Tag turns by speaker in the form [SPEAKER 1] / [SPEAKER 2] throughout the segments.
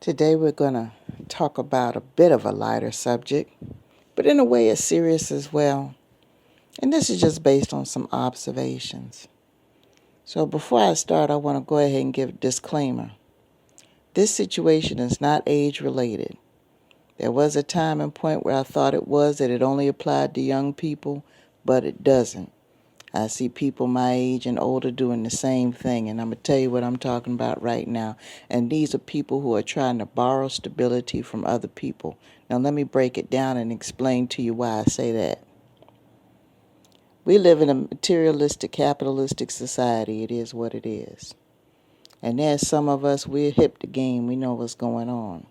[SPEAKER 1] Today we're going to talk about a bit of a lighter subject, but in a way it's serious as well. And this is just based on some observations. So before I start, I want to go ahead and give a disclaimer. This situation is not age related. There was a time and point where I thought that it only applied to young people, but it doesn't. I see people my age and older doing the same thing, and I'm going to tell you what I'm talking about right now. And these are people who are trying to borrow stability from other people. Now let me break it down and explain to you why I say that. We live in a materialistic, capitalistic society. It is what it is. And there's some of us, we're hip to game. We know what's going on.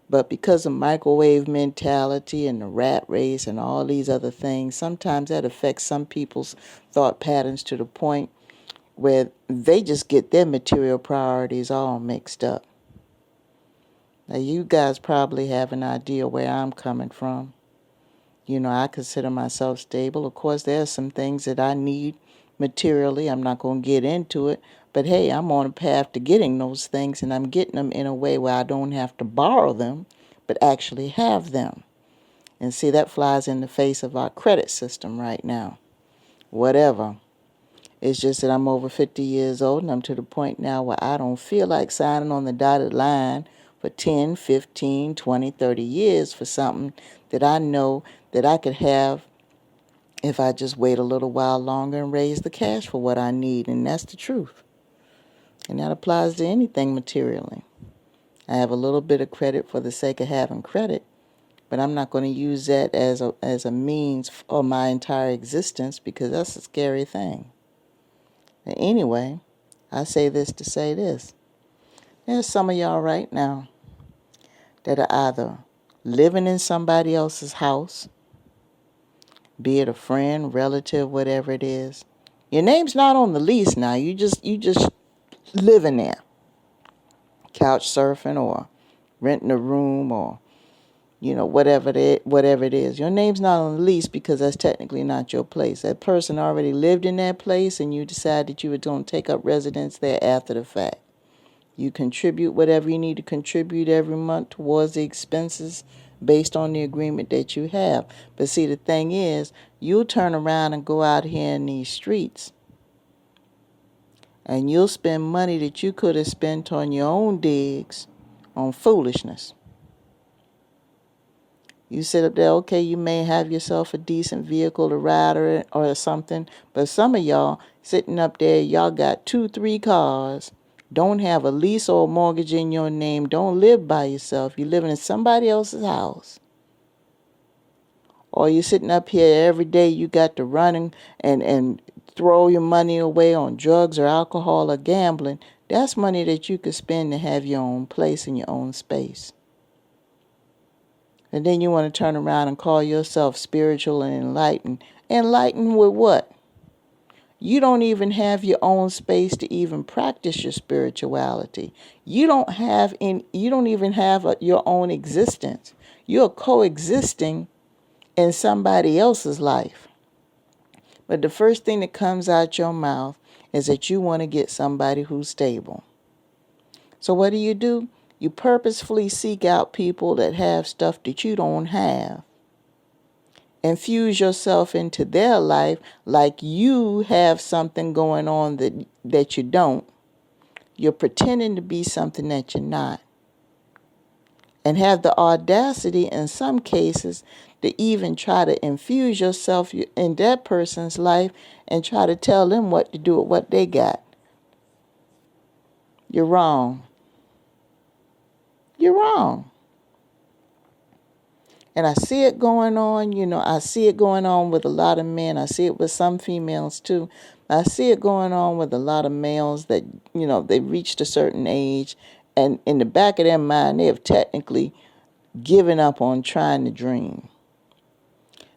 [SPEAKER 1] But because of microwave mentality and the rat race and all these other things, sometimes that affects some people's thought patterns to the point where they just get their material priorities all mixed up. Now, you guys probably have an idea where I'm coming from. You know, I consider myself stable. Of course, there are some things that I need materially. I'm not going to get into it. But hey, I'm on a path to getting those things, and I'm getting them in a way where I don't have to borrow them, but actually have them. And see, that flies in the face of our credit system right now. Whatever. It's just that I'm over 50 years old, and I'm to the point now where I don't feel like signing on the dotted line for 10, 15, 20, 30 years for something that I know that I could have if I just wait a little while longer and raise the cash for what I need, and that's the truth. And that applies to anything materially. I have a little bit of credit for the sake of having credit, but I'm not going to use that as a means for my entire existence, because that's a scary thing. And anyway, I say this to say this. There's some of y'all right now that are either living in somebody else's house, be it a friend, relative, whatever it is. Your name's not on the lease now. You just living there, couch surfing or renting a room or whatever it is. Your name's not on the lease because that's technically not your place. That person already lived in that place, and you decided you were going to take up residence there after the fact. You contribute whatever you need to contribute every month towards the expenses based on the agreement that you have. But see, the thing is, you'll turn around and go out here in these streets, and you'll spend money that you could have spent on your own digs on foolishness. You sit up there, okay, you may have yourself a decent vehicle to ride or something, but some of y'all sitting up there, y'all got 2, 3 cars, don't have a lease or a mortgage in your name, don't live by yourself, you're living in somebody else's house. Or you're sitting up here every day, you got to run and throw your money away on drugs or alcohol or gambling. That's money that you could spend to have your own place and your own space. And then you want to turn around and call yourself spiritual and enlightened. Enlightened with what? You don't even have your own space to even practice your spirituality. You don't even have your own existence. You're coexisting in somebody else's life. But the first thing that comes out your mouth is that you want to get somebody who's stable. So what do? You purposefully seek out people that have stuff that you don't have. Infuse yourself into their life like you have something going on that you don't. You're pretending to be something that you're not. And have the audacity in some cases to even try to infuse yourself in that person's life and try to tell them what to do with what they got. You're wrong. You're wrong. And I see it going on, I see it going on with a lot of men. I see it with some females too. I see it going on with a lot of males that, they reached a certain age, and in the back of their mind, they have technically given up on trying to dream.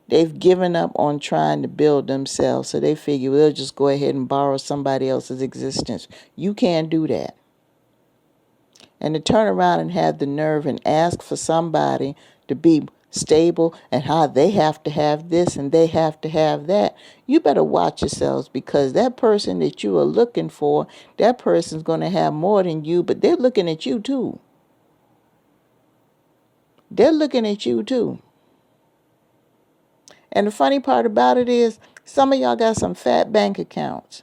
[SPEAKER 1] They've given up on trying to build themselves, so they figure they'll just go ahead and borrow somebody else's existence. You can't do that. And to turn around and have the nerve and ask for somebody to be stable and how they have to have this and they have to have that, you better watch yourselves, because that person that you are looking for, that person's going to have more than you, but they're looking at you too. they're looking at you too. And the funny part about it is, some of y'all got some fat bank accounts.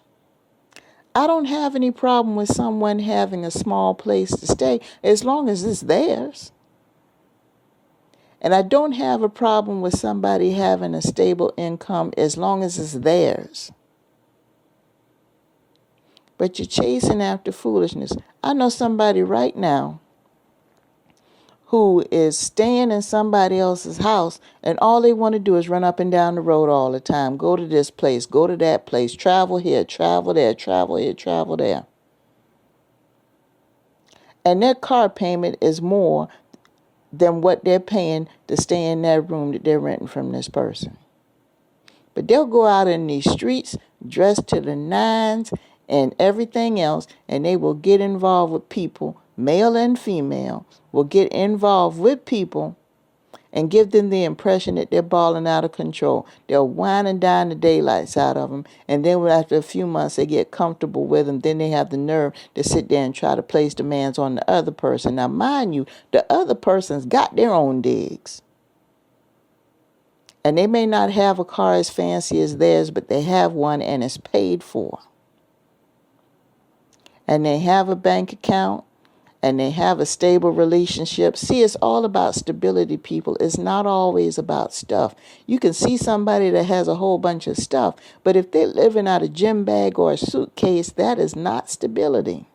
[SPEAKER 1] I don't have any problem with someone having a small place to stay as long as it's theirs. And I don't have a problem with somebody having a stable income as long as it's theirs. But you're chasing after foolishness. I know somebody right now who is staying in somebody else's house, and all they want to do is run up and down the road all the time. Go to this place, go to that place, travel here, travel there, travel here, travel there. And their car payment is more than what they're paying to stay in that room that they're renting from this person. But they'll go out in these streets dressed to the nines and everything else, and they will get involved with people, male and female, will get involved with people and give them the impression that they're balling out of control. They'll wine and dine the daylights out of them, and then after a few months they get comfortable with them. Then they have the nerve to sit there and try to place demands on the other person. Now, mind you, the other person's got their own digs. And they may not have a car as fancy as theirs, but they have one and it's paid for. And they have a bank account, and they have a stable relationship. See, it's all about stability, people. It's not always about stuff. You can see somebody that has a whole bunch of stuff, but if they're living out a gym bag or a suitcase, that is not stability.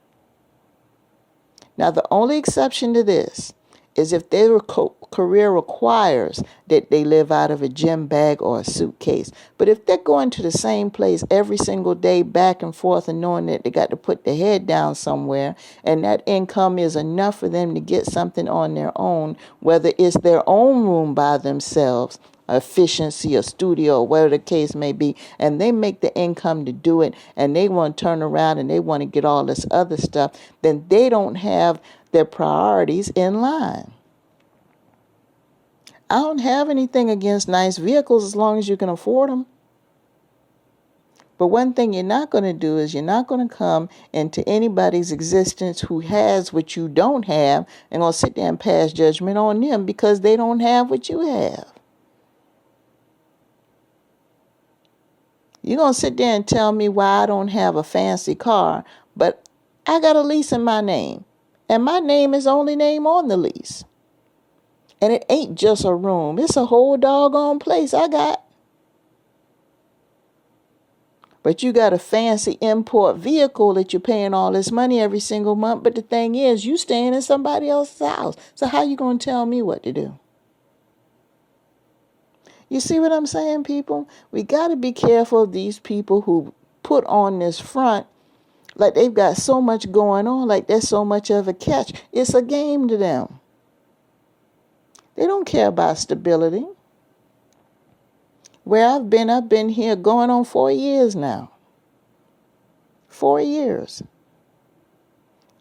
[SPEAKER 1] Now, the only exception to this is if their career requires that they live out of a gym bag or a suitcase. But if they're going to the same place every single day, back and forth, and knowing that they got to put their head down somewhere, and that income is enough for them to get something on their own, whether it's their own room by themselves, efficiency, a studio, whatever the case may be, and they make the income to do it, and they want to turn around and they want to get all this other stuff, then they don't have their priorities in line. I don't have anything against nice vehicles as long as you can afford them. But one thing you're not going to do is you're not going to come into anybody's existence who has what you don't have and going to sit there and pass judgment on them because they don't have what you have. You're going to sit there and tell me why I don't have a fancy car, but I got a lease in my name. And my name is the only name on the lease. And it ain't just a room. It's a whole doggone place I got. But you got a fancy import vehicle that you're paying all this money every single month. But the thing is, you staying in somebody else's house. So how you going to tell me what to do? You see what I'm saying, people? We got to be careful of these people who put on this front like they've got so much going on, like there's so much of a catch. It's a game to them. They don't care about stability. Where I've been here going on 4 years now. 4 years.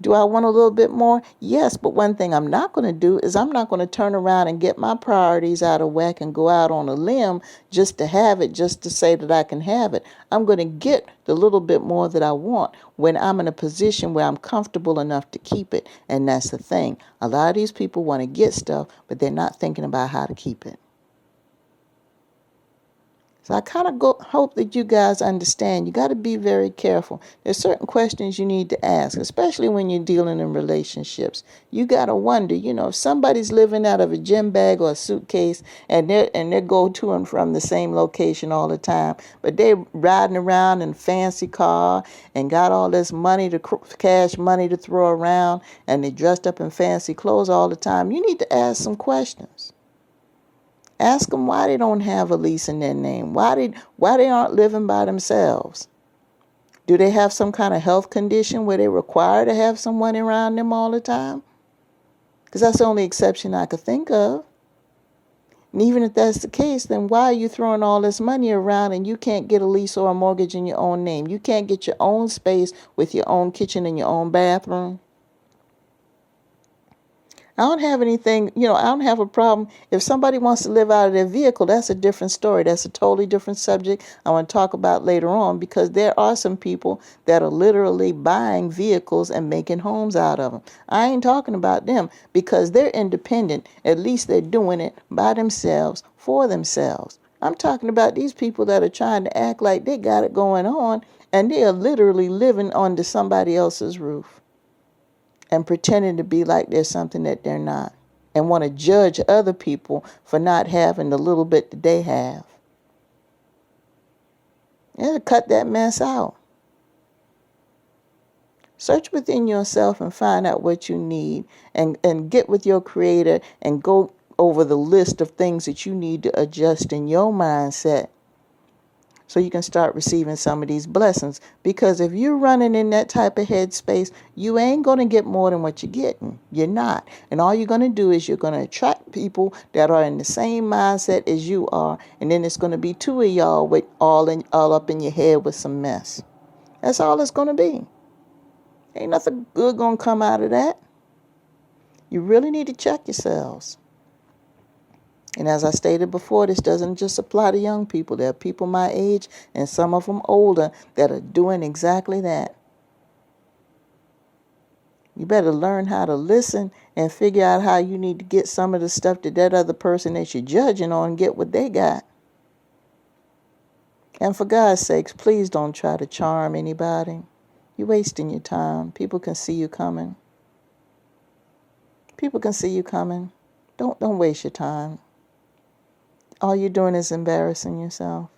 [SPEAKER 1] Do I want a little bit more? Yes, but one thing I'm not going to do is I'm not going to turn around and get my priorities out of whack and go out on a limb just to have it, just to say that I can have it. I'm going to get the little bit more that I want when I'm in a position where I'm comfortable enough to keep it. And that's the thing. A lot of these people want to get stuff, but they're not thinking about how to keep it. So I kind of hope that you guys understand. You got to be very careful. There's certain questions you need to ask, especially when you're dealing in relationships. You got to wonder, if somebody's living out of a gym bag or a suitcase and they go to and from the same location all the time, but they're riding around in a fancy car and got all this money, cash money to throw around, and they dressed up in fancy clothes all the time. You need to ask some questions. Ask them why they don't have a lease in their name. Why they aren't living by themselves. Do they have some kind of health condition where they require to have someone around them all the time? Because that's the only exception I could think of. And even if that's the case, then why are you throwing all this money around and you can't get a lease or a mortgage in your own name? You can't get your own space with your own kitchen and your own bathroom? I don't have anything, I don't have a problem. If somebody wants to live out of their vehicle, that's a different story. That's a totally different subject I want to talk about later on, because there are some people that are literally buying vehicles and making homes out of them. I ain't talking about them because they're independent. At least they're doing it by themselves, for themselves. I'm talking about these people that are trying to act like they got it going on, and they are literally living under somebody else's roof and pretending to be like there's something that they're not, and want to judge other people for not having the little bit that they have. You have to cut that mess out. Search within yourself and find out what you need, and get with your creator and go over the list of things that you need to adjust in your mindset so you can start receiving some of these blessings. Because if you're running in that type of headspace, you ain't going to get more than what you're getting. You're not. And all you're going to do is you're going to attract people that are in the same mindset as you are. And then it's going to be two of y'all with all up in your head with some mess. That's all it's going to be. Ain't nothing good going to come out of that. You really need to check yourselves. And as I stated before, this doesn't just apply to young people. There are people my age and some of them older that are doing exactly that. You better learn how to listen and figure out how you need to get some of the stuff that other person that you're judging on, get what they got. And for God's sakes, please don't try to charm anybody. You're wasting your time. People can see you coming. People can see you coming. Don't waste your time. All you're doing is embarrassing yourself.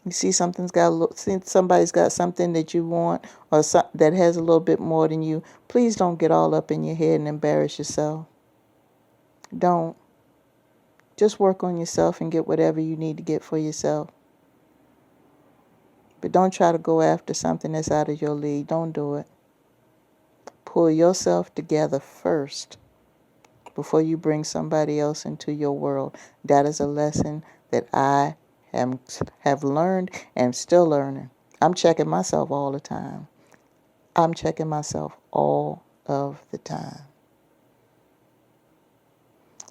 [SPEAKER 1] You see somebody's got something that you want, or that has a little bit more than you. Please don't get all up in your head and embarrass yourself. Don't. Just work on yourself and get whatever you need to get for yourself. But don't try to go after something that's out of your league. Don't do it. Pull yourself together first before you bring somebody else into your world. That is a lesson that I have learned and still learning. I'm checking myself all the time. I'm checking myself all of the time.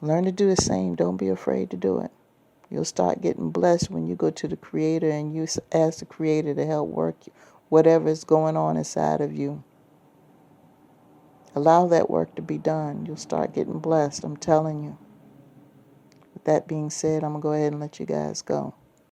[SPEAKER 1] Learn to do the same. Don't be afraid to do it. You'll start getting blessed when you go to the Creator and you ask the Creator to help work whatever is going on inside of you. Allow that work to be done. You'll start getting blessed. I'm telling you. With that being said, I'm going to go ahead and let you guys go.